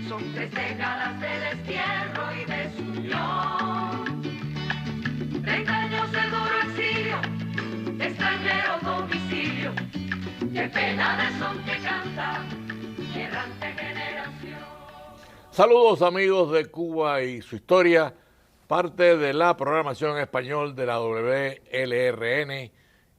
Son 3 décadas de destierro y desunión. 30 años de duro exilio, extranjero domicilio. Qué pena de son que canta mi errante generación. Saludos amigos de Cuba y su historia, parte de la programación en español de la WLRN,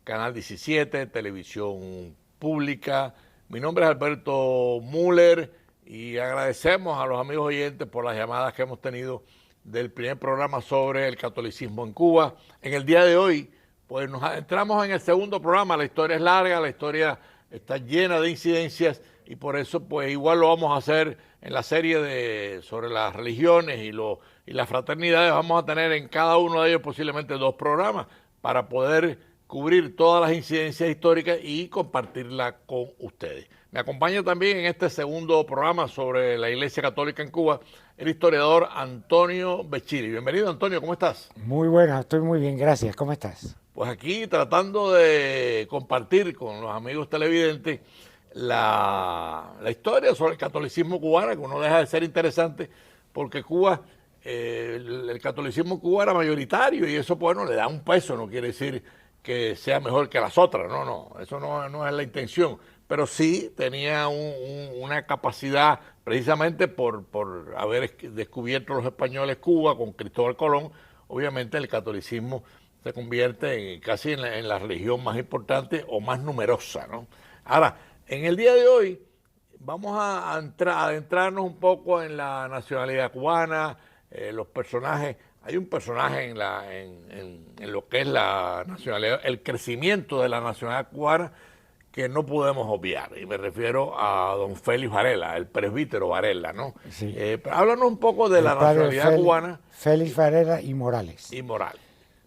Canal 17, Televisión Pública. Mi nombre es Alberto Müller y agradecemos a los amigos oyentes por las llamadas que hemos tenido del primer programa sobre el catolicismo en Cuba. En el día de hoy, pues nos adentramos en el segundo programa. La historia es larga, la historia está llena de incidencias y por eso pues igual lo vamos a hacer en la serie sobre las religiones y las fraternidades. Vamos a tener en cada uno de ellos posiblemente 2 programas para poder cubrir todas las incidencias históricas y compartirla con ustedes. Me acompaña también en este segundo programa sobre la Iglesia Católica en Cuba el historiador Antonio Bechiri. Bienvenido, Antonio, ¿cómo estás? Muy buena, estoy muy bien, gracias. ¿Cómo estás? Pues aquí tratando de compartir con los amigos televidentes la historia sobre el catolicismo cubano, que no deja de ser interesante porque Cuba, el catolicismo cubano era mayoritario y eso, bueno, le da un peso, no quiere decir que sea mejor que las otras, no, eso no es la intención, pero sí tenía una capacidad, precisamente por haber descubierto los españoles Cuba con Cristóbal Colón. Obviamente el catolicismo se convierte casi en la religión más importante o más numerosa, ¿no? Ahora, en el día de hoy vamos a adentrarnos un poco en la nacionalidad cubana, los personajes. Hay un personaje en lo que es la nacionalidad, el crecimiento de la nacionalidad cubana que no podemos obviar, y me refiero a don Félix Varela, el presbítero Varela, ¿no? Sí. Háblanos un poco de la nacionalidad cubana. Félix Varela y Morales. Y Morales.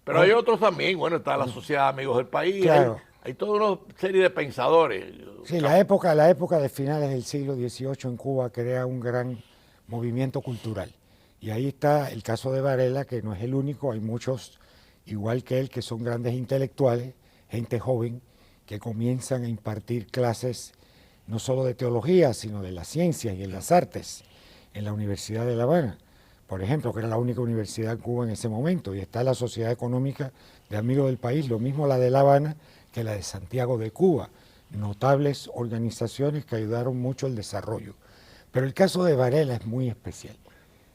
Pero hay otros también, bueno, está la Sociedad de Amigos del País, claro. hay toda una serie de pensadores. Sí, la época de finales del siglo XVIII en Cuba crea un gran movimiento cultural. Y ahí está el caso de Varela, que no es el único, hay muchos, igual que él, que son grandes intelectuales, gente joven, que comienzan a impartir clases no solo de teología, sino de las ciencias y en las artes, en la Universidad de La Habana, por ejemplo, que era la única universidad en Cuba en ese momento, y está la Sociedad Económica de Amigos del País, lo mismo la de La Habana que la de Santiago de Cuba, notables organizaciones que ayudaron mucho al desarrollo. Pero el caso de Varela es muy especial.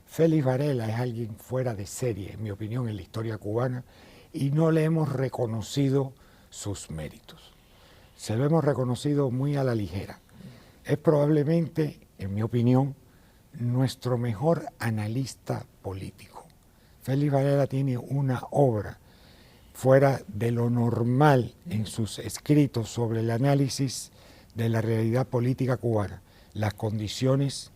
Félix Varela es alguien fuera de serie, en mi opinión, en la historia cubana, y no le hemos reconocido sus méritos. Se lo hemos reconocido muy a la ligera. Es probablemente, en mi opinión, nuestro mejor analista político. Félix Varela tiene una obra fuera de lo normal en sus escritos sobre el análisis de la realidad política cubana, las condiciones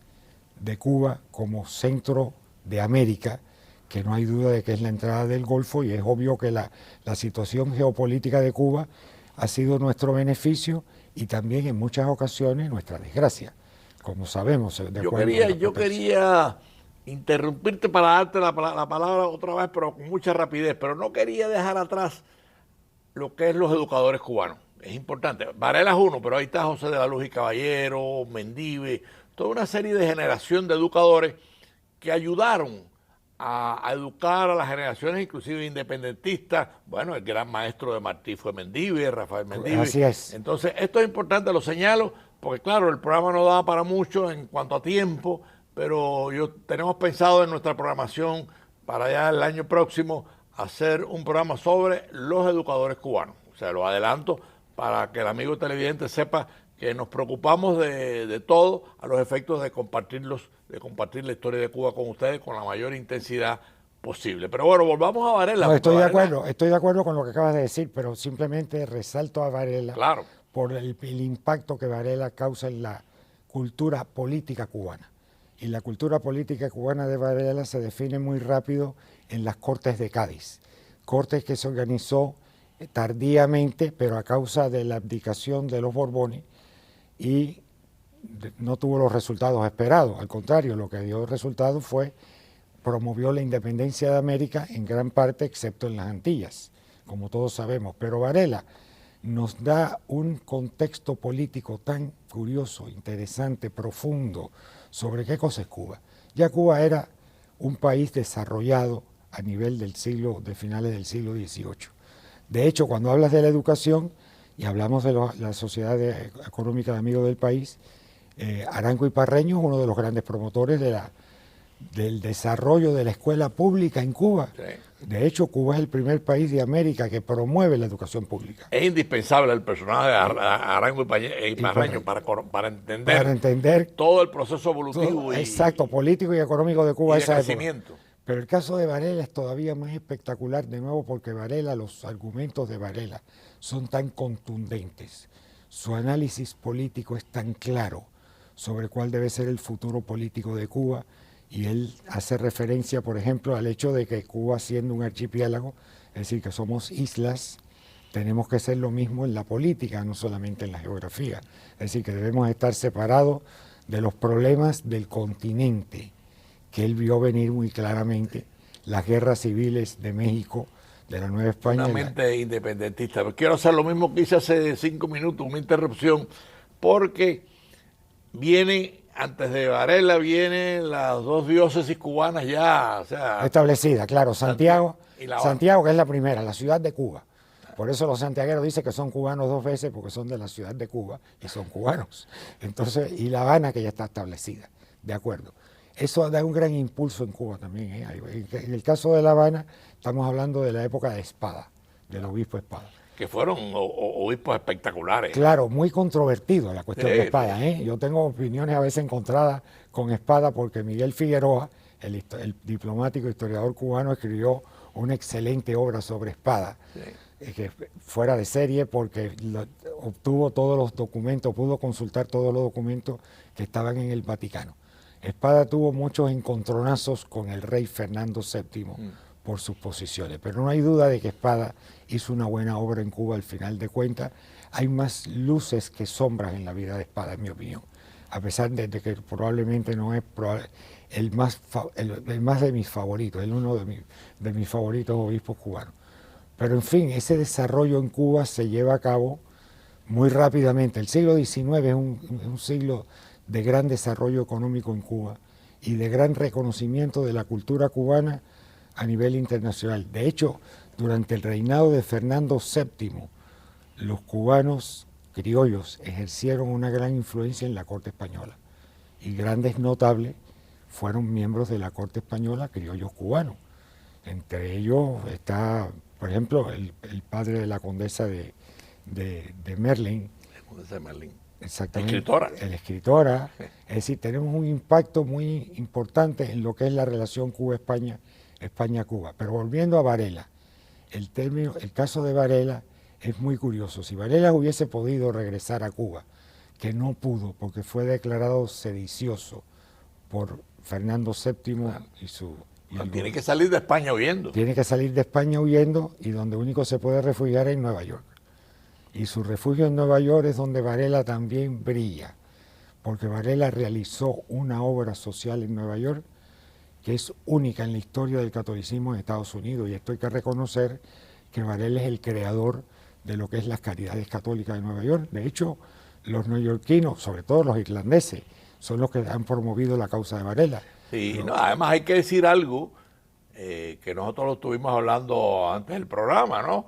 de Cuba como centro de América, que no hay duda de que es la entrada del Golfo, y es obvio que la situación geopolítica de Cuba ha sido nuestro beneficio y también en muchas ocasiones nuestra desgracia, como sabemos. Yo quería interrumpirte para darte la palabra otra vez, pero con mucha rapidez, pero no quería dejar atrás lo que es los educadores cubanos. Es importante. Varela es uno, pero ahí está José de la Luz y Caballero, Mendive, toda una serie de generación de educadores que ayudaron a educar a las generaciones, inclusive independentistas. Bueno, el gran maestro de Martí fue Mendive, Rafael Mendive. Así es. Entonces, esto es importante, lo señalo, porque claro, el programa no da para mucho en cuanto a tiempo, pero tenemos pensado en nuestra programación para ya el año próximo hacer un programa sobre los educadores cubanos. O sea, lo adelanto para que el amigo televidente sepa que nos preocupamos de todo a los efectos de compartir la historia de Cuba con ustedes con la mayor intensidad posible. Pero bueno, volvamos a Varela. No, estoy de acuerdo con lo que acabas de decir, pero simplemente resalto a Varela, claro, por el impacto que Varela causa en la cultura política cubana. Y la cultura política cubana de Varela se define muy rápido en las Cortes de Cádiz. Cortes que se organizó tardíamente, pero a causa de la abdicación de los Borbones, y no tuvo los resultados esperados. Al contrario, lo que dio resultado promovió la independencia de América en gran parte, excepto en las Antillas, como todos sabemos. Pero Varela nos da un contexto político tan curioso, interesante, profundo, sobre qué cosa es Cuba. Ya Cuba era un país desarrollado a nivel de finales del siglo XVIII. De hecho, cuando hablas de la educación y hablamos de la Sociedad Económica de Amigos del País, Arango y Parreño es uno de los grandes promotores del desarrollo de la escuela pública en Cuba. Sí. De hecho, Cuba es el primer país de América que promueve la educación pública. Es indispensable el personaje de Arango y Parreño para entender todo el proceso evolutivo exacto, político y económico de Cuba. Y de crecimiento. Pero el caso de Varela es todavía más espectacular, de nuevo, porque los argumentos de Varela son tan contundentes. Su análisis político es tan claro sobre cuál debe ser el futuro político de Cuba. Y él hace referencia, por ejemplo, al hecho de que Cuba, siendo un archipiélago, es decir, que somos islas, tenemos que ser lo mismo en la política, no solamente en la geografía. Es decir, que debemos estar separados de los problemas del continente, que él vio venir muy claramente, las guerras civiles de México, de la Nueva España. Una mente independentista. Pero quiero hacer lo mismo que hice hace 5 minutos, una interrupción, porque antes de Varela vienen las 2 diócesis cubanas ya, o sea, establecidas, claro, Santiago, Santiago que es la primera, la ciudad de Cuba. Por eso los santiagueros dicen que son cubanos 2 veces, porque son de la ciudad de Cuba y son cubanos. Entonces, y La Habana, que ya está establecida, de acuerdo. Eso da un gran impulso en Cuba también, ¿eh? En el caso de La Habana, estamos hablando de la época de Espada, del obispo Espada. Que fueron obispos espectaculares. Claro, muy controvertido la cuestión de Espada, ¿eh? Yo tengo opiniones a veces encontradas con Espada, porque Miguel Figueroa, el diplomático historiador cubano, escribió una excelente obra sobre Espada, que fuera de serie, porque obtuvo todos los documentos, pudo consultar todos los documentos que estaban en el Vaticano. Espada tuvo muchos encontronazos con el rey Fernando VII por sus posiciones, pero no hay duda de que Espada hizo una buena obra en Cuba al final de cuentas. Hay más luces que sombras en la vida de Espada, en mi opinión, a pesar de que probablemente no es el más de mis favoritos, uno de mis favoritos obispos cubanos. Pero en fin, ese desarrollo en Cuba se lleva a cabo muy rápidamente. El siglo XIX es un siglo de gran desarrollo económico en Cuba y de gran reconocimiento de la cultura cubana a nivel internacional. De hecho, durante el reinado de Fernando VII, los cubanos criollos ejercieron una gran influencia en la corte española y grandes notables fueron miembros de la corte española, criollos cubanos. Entre ellos está, por ejemplo, el padre de la condesa de Merlín. La condesa de Merlín. Exactamente. Escritora. La escritora. Es decir, tenemos un impacto muy importante en lo que es la relación Cuba-España, España-Cuba. Pero volviendo a Varela, el caso de Varela es muy curioso. Si Varela hubiese podido regresar a Cuba, que no pudo porque fue declarado sedicioso por Fernando VII y su... Tiene que salir de España huyendo. Tiene que salir de España huyendo, y donde único se puede refugiar es en Nueva York. Y su refugio en Nueva York es donde Varela también brilla, porque Varela realizó una obra social en Nueva York que es única en la historia del catolicismo en Estados Unidos, y esto hay que reconocer que Varela es el creador de lo que es las caridades católicas de Nueva York. De hecho, los neoyorquinos, sobre todo los irlandeses, son los que han promovido la causa de Varela. Sí, no, además hay que decir algo que nosotros lo estuvimos hablando antes del programa, ¿no?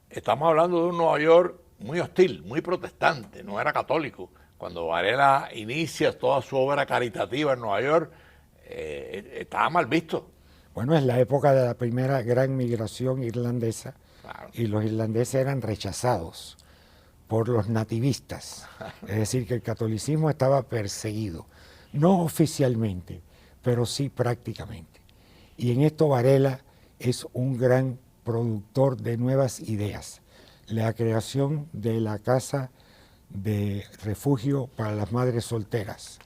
Estamos hablando de un Nueva York muy hostil, muy protestante, no era católico. Cuando Varela inicia toda su obra caritativa en Nueva York, estaba mal visto. Bueno, es la época de la primera gran migración irlandesa, Claro. y los irlandeses eran rechazados por los nativistas. Es decir, que el catolicismo estaba perseguido, no oficialmente, pero sí prácticamente. Y en esto Varela es un gran productor de nuevas ideas. La creación de la casa de refugio para las madres solteras,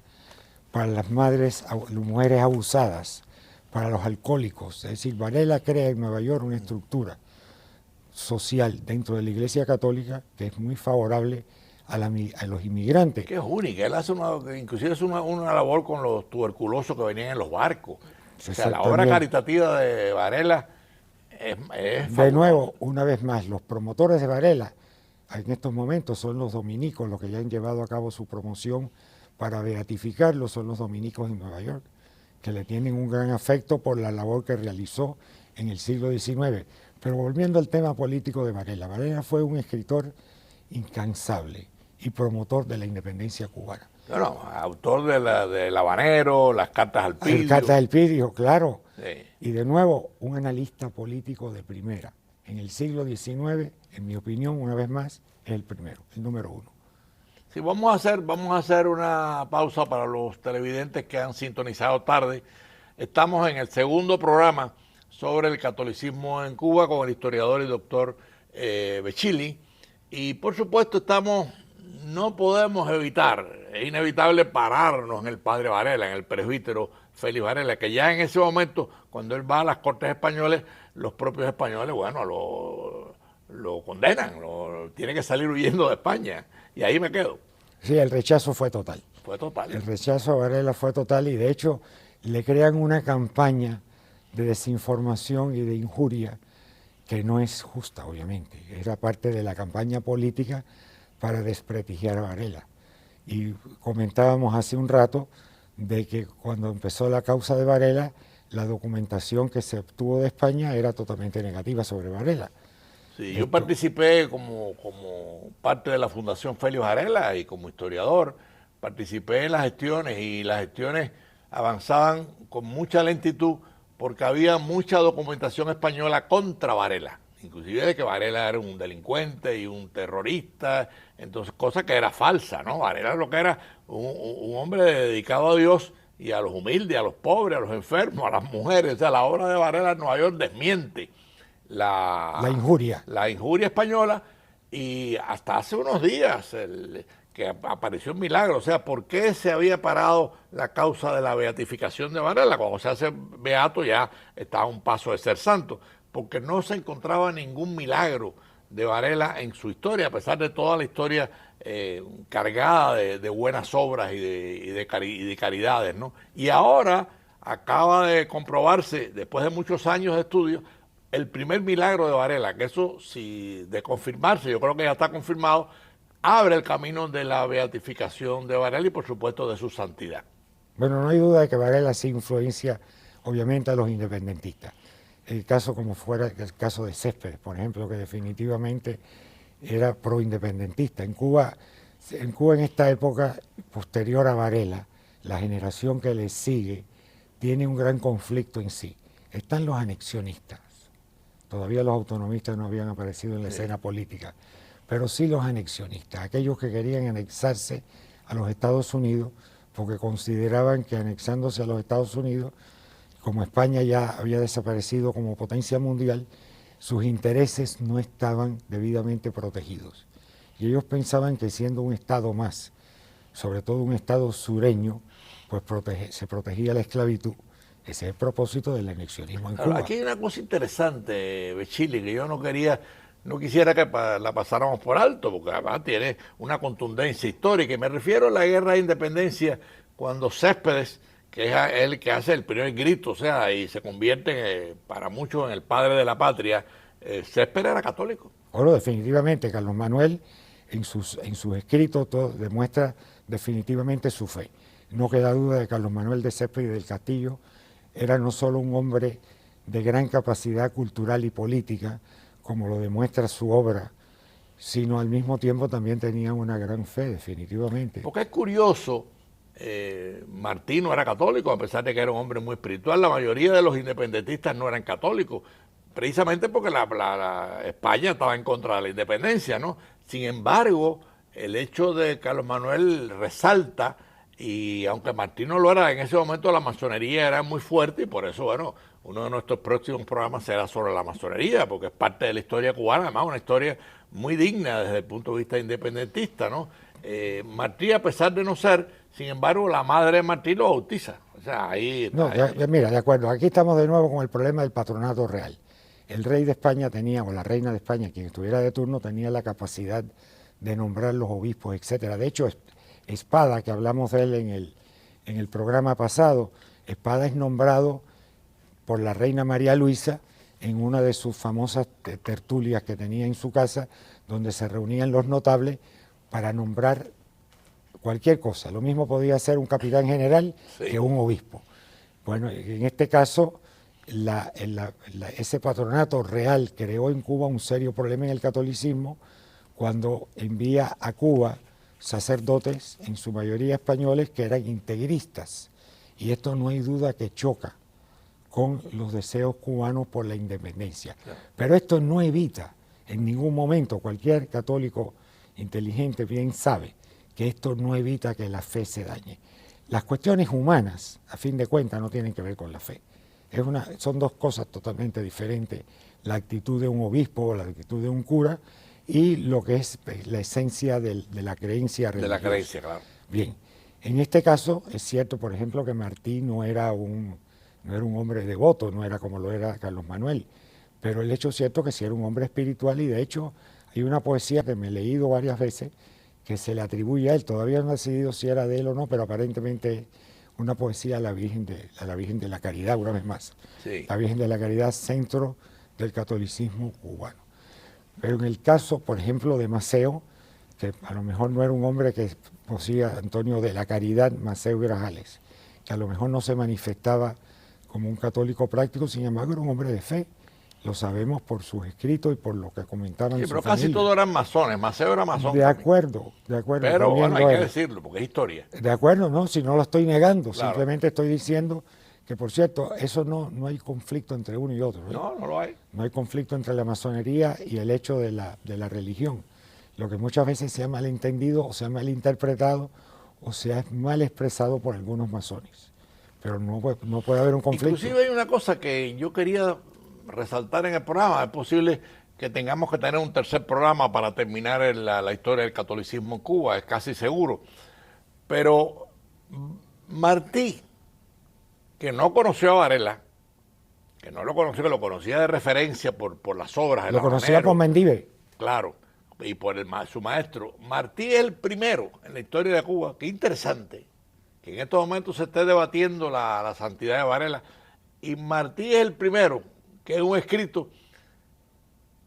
para las mujeres abusadas, para los alcohólicos. Es decir, Varela crea en Nueva York una estructura social dentro de la Iglesia Católica que es muy favorable a los inmigrantes. Que es única, él hace inclusive es una labor con los tuberculosos que venían en los barcos. O sea, la obra caritativa de Varela es de nuevo, una vez más, los promotores de Varela en estos momentos son los dominicos los que ya han llevado a cabo su promoción para beatificarlo, son los dominicos en Nueva York, que le tienen un gran afecto por la labor que realizó en el siglo XIX. Pero volviendo al tema político de Varela, Varela fue un escritor incansable y promotor de la independencia cubana. Bueno, autor del Habanero, las cartas al Pidio. Las cartas del Pidio, claro. Sí. Y de nuevo, un analista político de primera. En el siglo XIX, en mi opinión, una vez más, es el primero, el número uno. Sí, vamos a hacer una pausa para los televidentes que han sintonizado tarde. Estamos en el segundo programa sobre el catolicismo en Cuba con el historiador y doctor Becchili. Y por supuesto no podemos evitar, es inevitable pararnos en el padre Varela, en el presbítero Félix Varela, que ya en ese momento, cuando él va a las Cortes Españoles, los propios españoles, bueno, lo condenan, tiene que salir huyendo de España. Y ahí me quedo. Sí, el rechazo fue total. Fue total. El rechazo a Varela fue total y de hecho le crean una campaña de desinformación y de injuria que no es justa, obviamente. Era parte de la campaña política para desprestigiar a Varela. Y comentábamos hace un rato de que cuando empezó la causa de Varela, la documentación que se obtuvo de España era totalmente negativa sobre Varela. Sí, yo participé como parte de la Fundación Félix Varela y como historiador, participé en las gestiones y las gestiones avanzaban con mucha lentitud porque había mucha documentación española contra Varela, inclusive de que Varela era un delincuente y un terrorista, entonces cosa que era falsa, ¿no? Varela lo que era un hombre dedicado a Dios y a los humildes, a los pobres, a los enfermos, a las mujeres. O sea, la obra de Varela en Nueva York desmiente la injuria española, y hasta hace unos días que apareció un milagro. O sea, ¿por qué se había parado la causa de la beatificación de Varela? Cuando se hace beato ya está a un paso de ser santo, porque no se encontraba ningún milagro de Varela en su historia, a pesar de toda la historia cargada de buenas obras y de caridades, ¿no? Y ahora acaba de comprobarse, después de muchos años de estudio, el primer milagro de Varela, que eso, si de confirmarse, yo creo que ya está confirmado, abre el camino de la beatificación de Varela y por supuesto de su santidad. Bueno, no hay duda de que Varela sí influencia obviamente a los independentistas. El caso como fuera el caso de Céspedes, por ejemplo, que definitivamente era proindependentista. En Cuba en esta época posterior a Varela, la generación que le sigue tiene un gran conflicto en sí. Están los anexionistas. Todavía los autonomistas no habían aparecido en la escena política, pero sí los anexionistas, aquellos que querían anexarse a los Estados Unidos porque consideraban que anexándose a los Estados Unidos, como España ya había desaparecido como potencia mundial, sus intereses no estaban debidamente protegidos. Y ellos pensaban que siendo un Estado más, sobre todo un Estado sureño, pues se protegía la esclavitud. Ese es el propósito del anexionismo en Cuba. Aquí hay una cosa interesante, Becchili, que yo no quisiera que la pasáramos por alto, porque además tiene una contundencia histórica. Y me refiero a la guerra de independencia, cuando Céspedes, que es el que hace el primer grito, o sea, y se convierte para muchos en el padre de la patria, Céspedes era católico. Bueno, definitivamente, Carlos Manuel en sus escritos demuestra definitivamente su fe. No queda duda de que Carlos Manuel de Céspedes del Castillo era no solo un hombre de gran capacidad cultural y política, como lo demuestra su obra, sino al mismo tiempo también tenía una gran fe, definitivamente. Porque es curioso, Martino era católico, a pesar de que era un hombre muy espiritual. La mayoría de los independentistas no eran católicos, precisamente porque la España estaba en contra de la independencia, ¿no? Sin embargo, el hecho de Carlos Manuel resalta, y aunque Martino lo era, en ese momento la masonería era muy fuerte, y por eso, bueno, uno de nuestros próximos programas será sobre la masonería, porque es parte de la historia cubana, además una historia muy digna desde el punto de vista independentista, ¿no? Martí, a pesar de no ser, sin embargo, la madre de Martí lo bautiza. O sea, ahí... No, mira, de acuerdo, aquí estamos de nuevo con el problema del patronato real. El rey de España tenía, o la reina de España, quien estuviera de turno, tenía la capacidad de nombrar los obispos, etcétera. De hecho, Espada, que hablamos de él en el programa pasado, Espada es nombrado por la reina María Luisa en una de sus famosas tertulias que tenía en su casa, donde se reunían los notables para nombrar cualquier cosa. Lo mismo podía ser un capitán general que un obispo. Bueno, en este caso, ese patronato real creó en Cuba un serio problema en el catolicismo cuando envía a Cuba sacerdotes, en su mayoría españoles, que eran integristas. Y esto no hay duda que choca con los deseos cubanos por la independencia. Claro. Pero esto no evita en ningún momento, cualquier católico inteligente bien sabe que esto no evita que la fe se dañe. Las cuestiones humanas, a fin de cuentas, no tienen que ver con la fe. Son dos cosas totalmente diferentes, la actitud de un obispo o la actitud de un cura y lo que es la esencia de la creencia religiosa. De la creencia, claro. Bien, en este caso es cierto, por ejemplo, que Martí no era un hombre devoto, no era como lo era Carlos Manuel, pero el hecho es cierto que sí era un hombre espiritual y de hecho hay una poesía que me he leído varias veces que se le atribuye a él, todavía no he decidido si era de él o no, pero aparentemente una poesía a la Virgen de la Caridad, una vez más. Sí. La Virgen de la Caridad, centro del catolicismo cubano. Pero en el caso, por ejemplo, de Maceo, que a lo mejor no era un hombre que poseía Antonio de la Caridad, Maceo Grajales, que a lo mejor no se manifestaba como un católico práctico, sin embargo era un hombre de fe. Lo sabemos por sus escritos y por lo que comentaban sí, en su pero familia. casi todos eran masones, Maceo era masón. De acuerdo. Pero bueno, hay que decirlo, porque es historia. De acuerdo, no, si no lo estoy negando, claro. Simplemente estoy diciendo que, por cierto, eso no hay conflicto entre uno y otro. No, no lo hay. No hay conflicto entre la masonería y el hecho de la religión. Lo que muchas veces se ha malentendido o se ha malinterpretado o se ha mal expresado por algunos masones. Pero no puede haber un conflicto. Inclusive hay una cosa que yo quería resaltar en el programa. Es posible que tengamos que tener un tercer programa para terminar la historia del catolicismo en Cuba, es casi seguro. Pero Martí, que no conoció a Varela, que no lo conoció, que lo conocía de referencia por las obras de lo conocía por Mendive. Claro, y por su maestro. Martí es el primero en la historia de Cuba, qué interesante, que en estos momentos se esté debatiendo la santidad de Varela, y Martí es el primero que en un escrito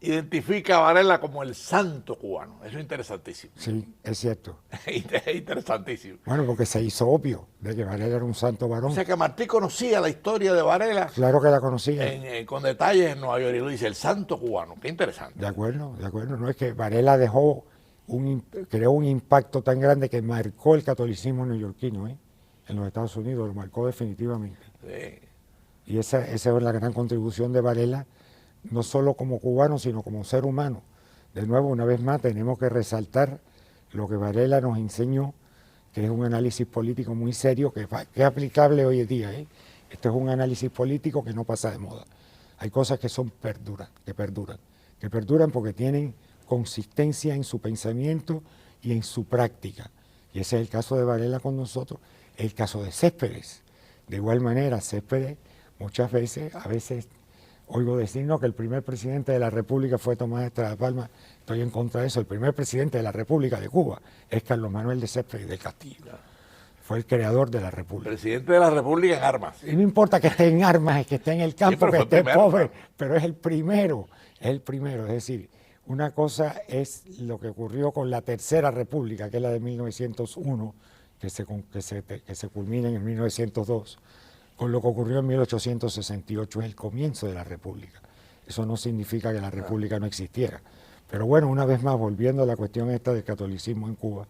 identifica a Varela como el santo cubano. Eso es interesantísimo. Sí, es cierto. Es interesantísimo. Bueno, porque se hizo obvio de que Varela era un santo varón. O sea que Martí conocía la historia de Varela. Claro que la conocía. Con detalles en Nueva York, y lo dice, el santo cubano. Qué interesante. De acuerdo. No es que Varela creó un impacto tan grande que marcó el catolicismo neoyorquino, en los Estados Unidos, lo marcó definitivamente. Sí. Y esa es la gran contribución de Varela, no solo como cubano, sino como ser humano. De nuevo, una vez más, tenemos que resaltar lo que Varela nos enseñó, que es un análisis político muy serio, que es aplicable hoy en día. Esto es un análisis político que no pasa de moda. Hay cosas que perduran porque tienen consistencia en su pensamiento y en su práctica. Y ese es el caso de Varela con nosotros, el caso de Céspedes. De igual manera, Céspedes muchas veces, a veces oigo decirnos que el primer presidente de la República fue Tomás Estrada Palma. Estoy en contra de eso. El primer presidente de la República de Cuba es Carlos Manuel de Céspedes del Castillo. Fue el creador de la República. Presidente de la República en armas. Y no importa que esté en armas, es que esté en el campo, que esté pobre, pero es el primero. Es decir, una cosa es lo que ocurrió con la Tercera República, que es la de 1901, que se culmina en 1902. Con lo que ocurrió en 1868, es el comienzo de la República. Eso no significa que la República no existiera. Pero bueno, una vez más, volviendo a la cuestión esta del catolicismo en Cuba,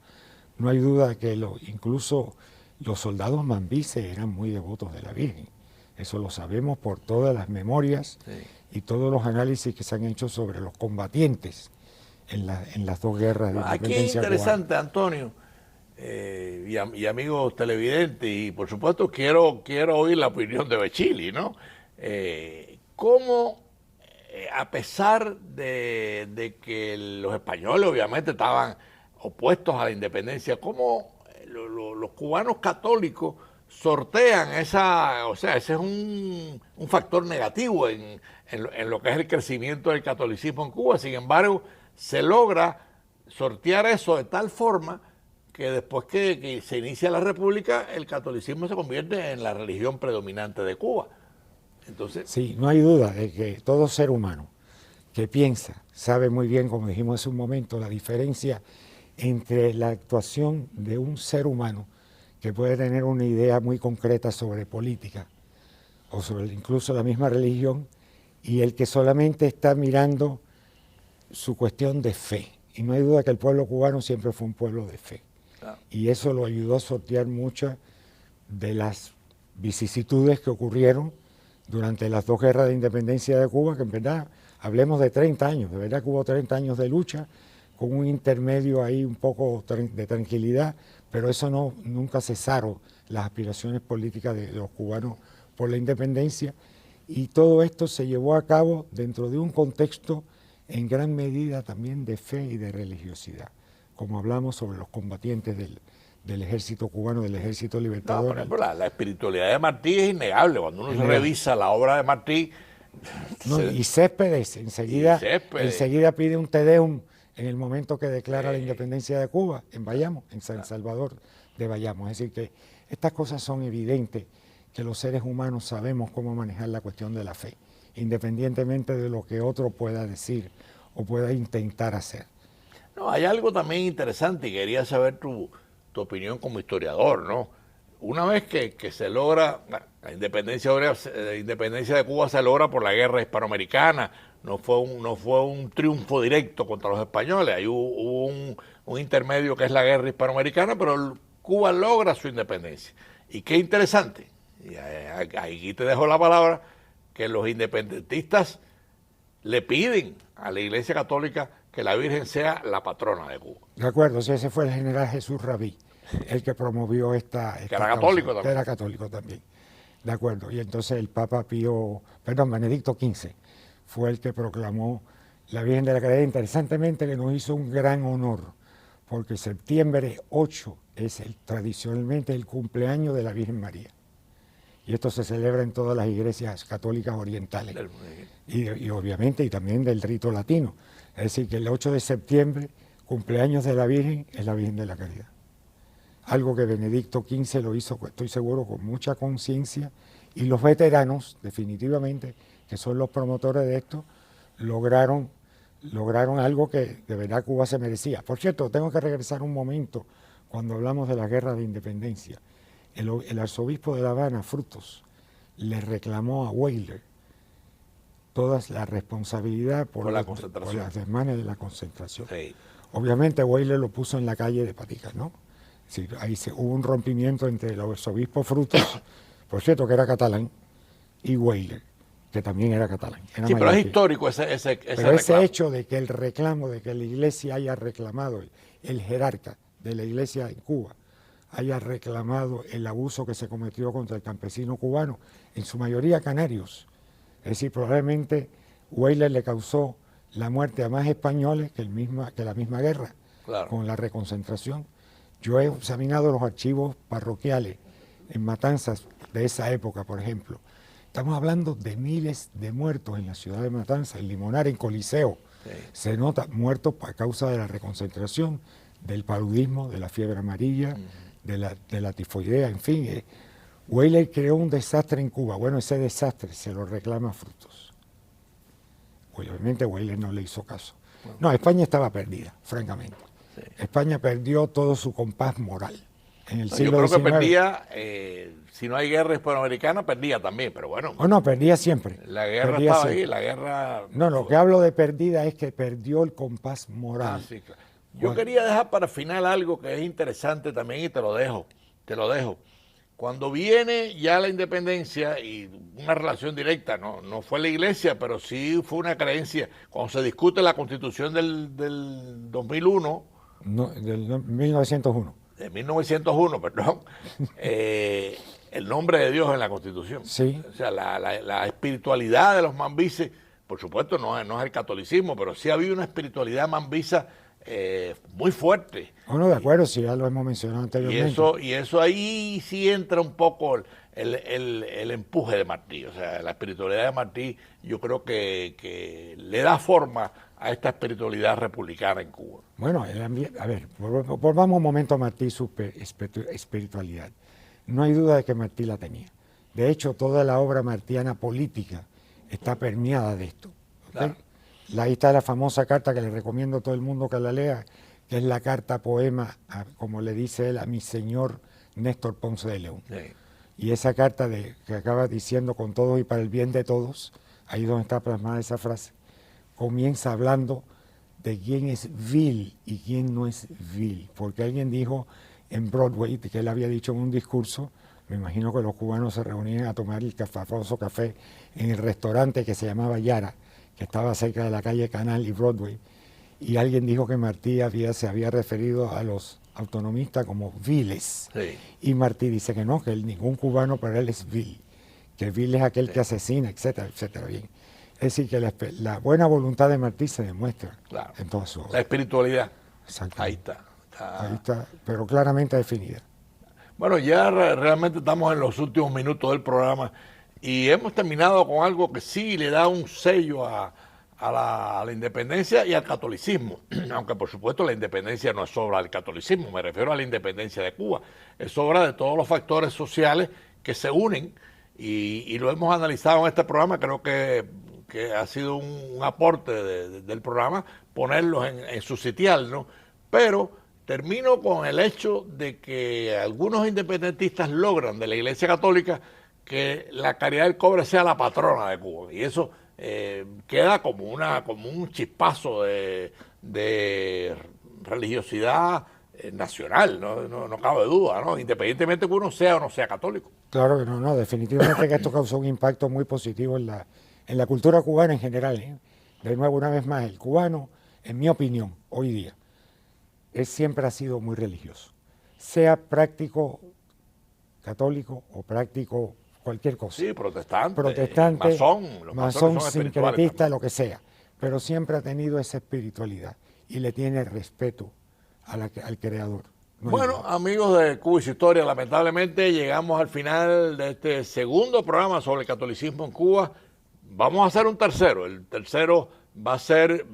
no hay duda de que incluso los soldados mambises eran muy devotos de la Virgen. Eso lo sabemos por todas las memorias y todos los análisis que se han hecho sobre los combatientes en las dos guerras de independencia. Aquí es interesante, cubana. Antonio, y amigos televidentes, y por supuesto quiero oír la opinión de Bechili, ¿no? ¿Cómo, a pesar de que los españoles obviamente estaban opuestos a la independencia, cómo los cubanos católicos sortean ese es un factor negativo en lo que es el crecimiento del catolicismo en Cuba? Sin embargo, se logra sortear eso de tal forma que después que se inicia la República, el catolicismo se convierte en la religión predominante de Cuba. Entonces, Sí, no hay duda de que todo ser humano que piensa sabe muy bien, como dijimos hace un momento, la diferencia entre la actuación de un ser humano que puede tener una idea muy concreta sobre política o sobre incluso la misma religión y el que solamente está mirando su cuestión de fe. Y no hay duda que el pueblo cubano siempre fue un pueblo de fe. claro. Y eso lo ayudó a sortear muchas de las vicisitudes que ocurrieron durante las dos guerras de independencia de Cuba, que en verdad, hablemos de 30 años, de verdad que hubo 30 años de lucha, con un intermedio ahí un poco de tranquilidad, pero eso no, nunca cesaron las aspiraciones políticas de los cubanos por la independencia, y todo esto se llevó a cabo dentro de un contexto en gran medida también de fe y de religiosidad, como hablamos sobre los combatientes del ejército cubano, del ejército No, libertador. por ejemplo, la espiritualidad de Martí es innegable. Cuando uno se revisa la obra de Martí... No, y Céspedes enseguida pide un Te Deum en el momento que declara la independencia de Cuba, en Bayamo, en San Salvador de Bayamo. Es decir, que estas cosas son evidentes, que los seres humanos sabemos cómo manejar la cuestión de la fe, independientemente de lo que otro pueda decir o pueda intentar hacer. No, hay algo también interesante y quería saber tu opinión como historiador, ¿no? Una vez que se logra, bueno, la independencia de Cuba se logra por la guerra hispanoamericana, no fue un triunfo directo contra los españoles, ahí hubo un intermedio que es la guerra hispanoamericana, pero Cuba logra su independencia. Y qué interesante, y aquí te dejo la palabra, que los independentistas le piden a la Iglesia Católica que la Virgen sea la patrona de Cuba. De acuerdo, sí, ese fue el general Jesús Rabí, el que promovió esta que era causa, católico también. que era católico también. De acuerdo, y entonces el Papa Benedicto XV fue el que proclamó la Virgen de la Caridad. Interesantemente que nos hizo un gran honor, porque septiembre 8 es tradicionalmente el cumpleaños de la Virgen María. Y esto se celebra en todas las iglesias católicas orientales. Y obviamente, y también del rito latino. Es decir, que el 8 de septiembre, cumpleaños de la Virgen, es la Virgen de la Caridad. Algo que Benedicto XV lo hizo, estoy seguro, con mucha conciencia, y los veteranos, definitivamente, que son los promotores de esto, lograron algo que de verdad Cuba se merecía. Por cierto, tengo que regresar un momento cuando hablamos de la guerra de independencia. El arzobispo de La Habana, Frutos, le reclamó a Weyler toda la responsabilidad por las desmanes de la concentración. Sí. Obviamente Weyler lo puso en la calle de Paticas, ¿no? Sí, ahí hubo un rompimiento entre el arzobispo Frutos, por cierto que era catalán, y Weyler, que también era catalán. Era sí, pero es mallorquín. histórico ese Pero ese reclamo. hecho de que el reclamo, de que la iglesia haya reclamado, el jerarca de la iglesia en Cuba, haya reclamado el abuso que se cometió contra el campesino cubano, en su mayoría canarios. Es decir, probablemente Weyler le causó la muerte a más españoles que la misma guerra, Claro. con la reconcentración. Yo he examinado los archivos parroquiales en Matanzas de esa época, por ejemplo. Estamos hablando de miles de muertos en la ciudad de Matanzas, en Limonar, en Coliseo. Sí. Se nota muertos a causa de la reconcentración, del paludismo, de la fiebre amarilla, de la tifoidea, en fin. Weyler creó un desastre en Cuba. Bueno, ese desastre se lo reclama Frutos. Obviamente Weyler no le hizo caso. No, España estaba perdida, francamente. Sí. España perdió todo su compás moral. En el Yo siglo creo que XIX. perdía, si no hay guerra hispanoamericana, perdía también, pero bueno, Oh, no, perdía siempre. la guerra Perdía estaba ahí, siempre. la guerra... No, lo que hablo de perdida es que perdió el compás moral. Ah, sí, claro. Yo Bueno. quería dejar para final algo que es interesante también y te lo dejo. Cuando viene ya la independencia y una relación directa, no fue la iglesia, pero sí fue una creencia. Cuando se discute la constitución del 2001, No, del 1901. de 1901, perdón, el nombre de Dios en la constitución. Sí. O sea, la espiritualidad de los mambises, por supuesto no es el catolicismo, pero sí había una espiritualidad mambisa muy fuerte. Bueno, de acuerdo, sí, ya lo hemos mencionado anteriormente. Y eso ahí sí entra un poco el empuje de Martí. O sea, la espiritualidad de Martí yo creo que le da forma a esta espiritualidad republicana en Cuba. Bueno, a ver, volvamos un momento a Martí y su espiritualidad. No hay duda de que Martí la tenía. De hecho, toda la obra martiana política está permeada de esto. ¿Ok? Claro. Ahí está la famosa carta que le recomiendo a todo el mundo que la lea, que es la carta poema, como le dice él, a mi señor Néstor Ponce de León. Sí. Y esa carta que acaba diciendo con todos y para el bien de todos, ahí donde está plasmada esa frase, comienza hablando de quién es vil y quién no es vil. Porque alguien dijo en Broadway, que él había dicho en un discurso, me imagino que los cubanos se reunían a tomar el famoso café en el restaurante que se llamaba Yara, que estaba cerca de la calle Canal y Broadway, y alguien dijo que Martí se había referido a los autonomistas como viles. Sí. Y Martí dice que no, que ningún cubano para él es vil, que vil es aquel que asesina, etcétera, etcétera. Bien. Es decir, que la buena voluntad de Martí se demuestra Claro. en toda su La obra. espiritualidad. Exacto. Ahí está. Ahí está, pero claramente definida. Bueno, ya realmente estamos en los últimos minutos del programa y hemos terminado con algo que sí le da un sello a la independencia y al catolicismo, aunque por supuesto la independencia no es obra del catolicismo, me refiero a la independencia de Cuba, es obra de todos los factores sociales que se unen y lo hemos analizado en este programa, creo que ha sido un aporte del programa ponerlos en su sitial, ¿no? Pero termino con el hecho de que algunos independentistas logran de la Iglesia Católica que la Caridad del Cobre sea la patrona de Cuba. Y eso queda como un chispazo de religiosidad nacional, no cabe duda, ¿no? Independientemente que uno sea o no sea católico. Claro que no, definitivamente que esto causó un impacto muy positivo en la cultura cubana en general, ¿eh? De nuevo, una vez más, el cubano, en mi opinión, hoy día, siempre ha sido muy religioso. Sea práctico católico o práctico cualquier cosa. Sí, protestante, masón, los masones son sincretista, lo que sea. Pero siempre ha tenido esa espiritualidad y le tiene respeto al creador. Bueno, amigos de Cuba y su historia, lamentablemente llegamos al final de este segundo programa sobre el catolicismo en Cuba. Vamos a hacer un tercero. El tercero va a ser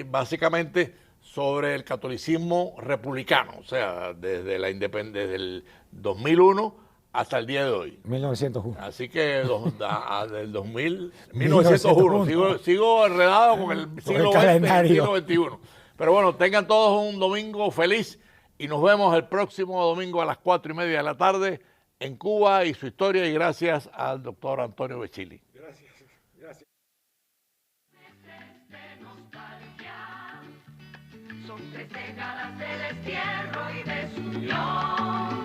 básicamente sobre el catolicismo republicano, o sea, desde el 2001 hasta el día de hoy. 1901. Así que del 1901. Sigo enredado con el siglo XX y el siglo XXI. Pero bueno, tengan todos un domingo feliz y nos vemos el próximo domingo a las 4:30 de la tarde en Cuba y su historia, y gracias al doctor Antonio Becchili. Gracias. Son 3 décadas de destierro y desunión.